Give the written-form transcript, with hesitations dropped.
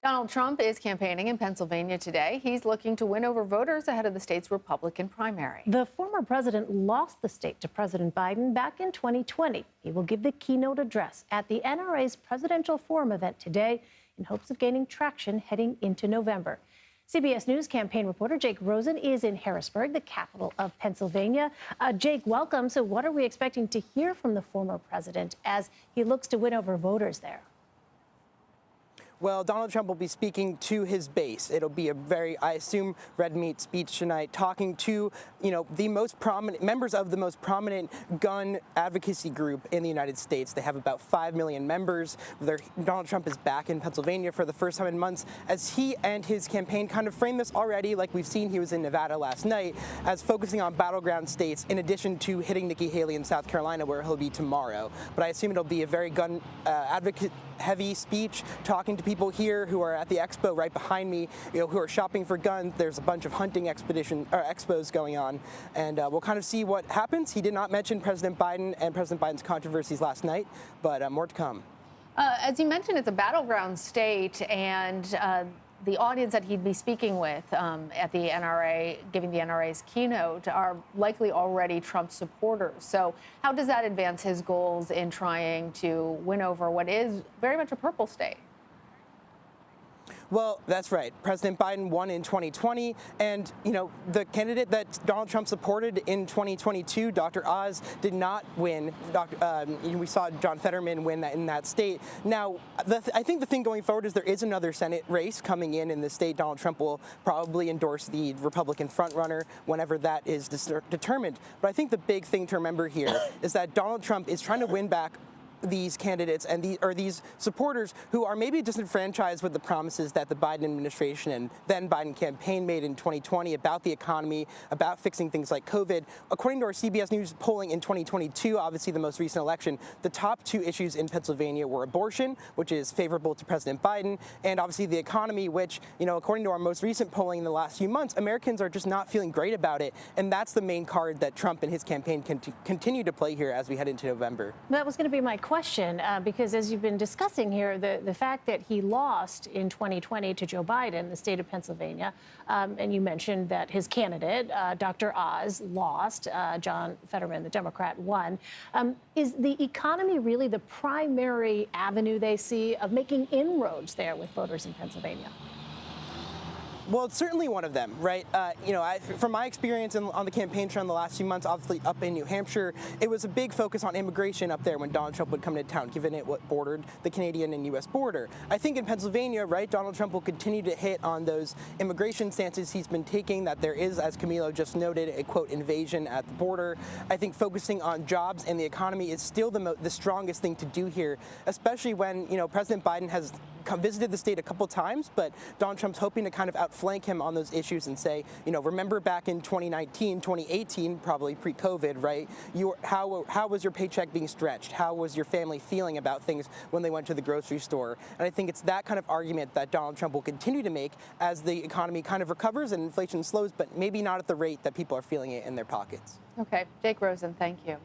Donald Trump is campaigning in Pennsylvania today. He's looking to win over voters ahead of the state's Republican primary. The former president lost the state to President Biden back in 2020. He will give the keynote address at the NRA's Presidential Forum event today in hopes of gaining traction heading into November. CBS News campaign reporter Jake Rosen is in Harrisburg, the capital of Pennsylvania. Jake, welcome. So what are we expecting to hear from the former president as he looks to win over voters there? Well, Donald Trump will be speaking to his base. It'll be a very, I assume, red meat speech tonight, talking to, the most prominent members of the most prominent gun advocacy group in the United States. They have about 5 million members. Donald Trump is back in Pennsylvania for the first time in months, as he and his campaign kind of framed this already, like we've seen. He was in Nevada last night, as focusing on battleground states, in addition to hitting Nikki Haley in South Carolina, where he'll be tomorrow. But I assume it'll be a very gun advocate-heavy speech, talking to people here who are at the expo right behind me, who are shopping for guns. There's a bunch of hunting expos going on, and we'll kind of see what happens. He did not mention President Biden and President Biden's controversies last night, but more to come. As you mentioned, it's a battleground state, and the audience that he'd be speaking with at the NRA, giving the NRA's keynote, are likely already Trump supporters. So how does that advance his goals in trying to win over what is very much a purple state? Well, that's right. President Biden won in 2020, and, the candidate that Donald Trump supported in 2022, Dr. Oz, did not win. We saw John Fetterman win in that state. Now, I think the thing going forward is there is another Senate race coming in the state. Donald Trump will probably endorse the Republican frontrunner whenever that is determined. But I think the big thing to remember here is that Donald Trump is trying to win back these candidates and these supporters who are maybe disenfranchised with the promises that the Biden administration and then Biden campaign made in 2020 about the economy, about fixing things like COVID. According to our CBS News polling in 2022, obviously the most recent election, the top two issues in Pennsylvania were abortion, which is favorable to President Biden, and obviously the economy, which, according to our most recent polling in the last few months, Americans are just not feeling great about it. And that's the main card that Trump and his campaign can continue to play here as we head into November. That was going to be my question, because as you've been discussing here, the fact that he lost in 2020 to Joe Biden, the state of Pennsylvania, and you mentioned that his candidate, Dr. Oz, lost, John Fetterman, the Democrat, won. Is the economy really the primary avenue they see of making inroads there with voters in Pennsylvania? Well, it's certainly one of them, right? From my experience on the campaign trail in the last few months, obviously up in New Hampshire, it was a big focus on immigration up there when Donald Trump would come to town, given it what bordered the Canadian and U.S. border. I think in Pennsylvania, right, Donald Trump will continue to hit on those immigration stances he's been taking, that there is, as Camilo just noted, a, quote, invasion at the border. I think focusing on jobs and the economy is still the strongest thing to do here, especially when, President Biden has visited the state a couple times, but Donald Trump's hoping to kind of outflank him on those issues and say, remember back in 2019, 2018, probably pre-COVID, right? How was your paycheck being stretched? How was your family feeling about things when they went to the grocery store? And I think it's that kind of argument that Donald Trump will continue to make as the economy kind of recovers and inflation slows, but maybe not at the rate that people are feeling it in their pockets. Okay, Jake Rosen, thank you.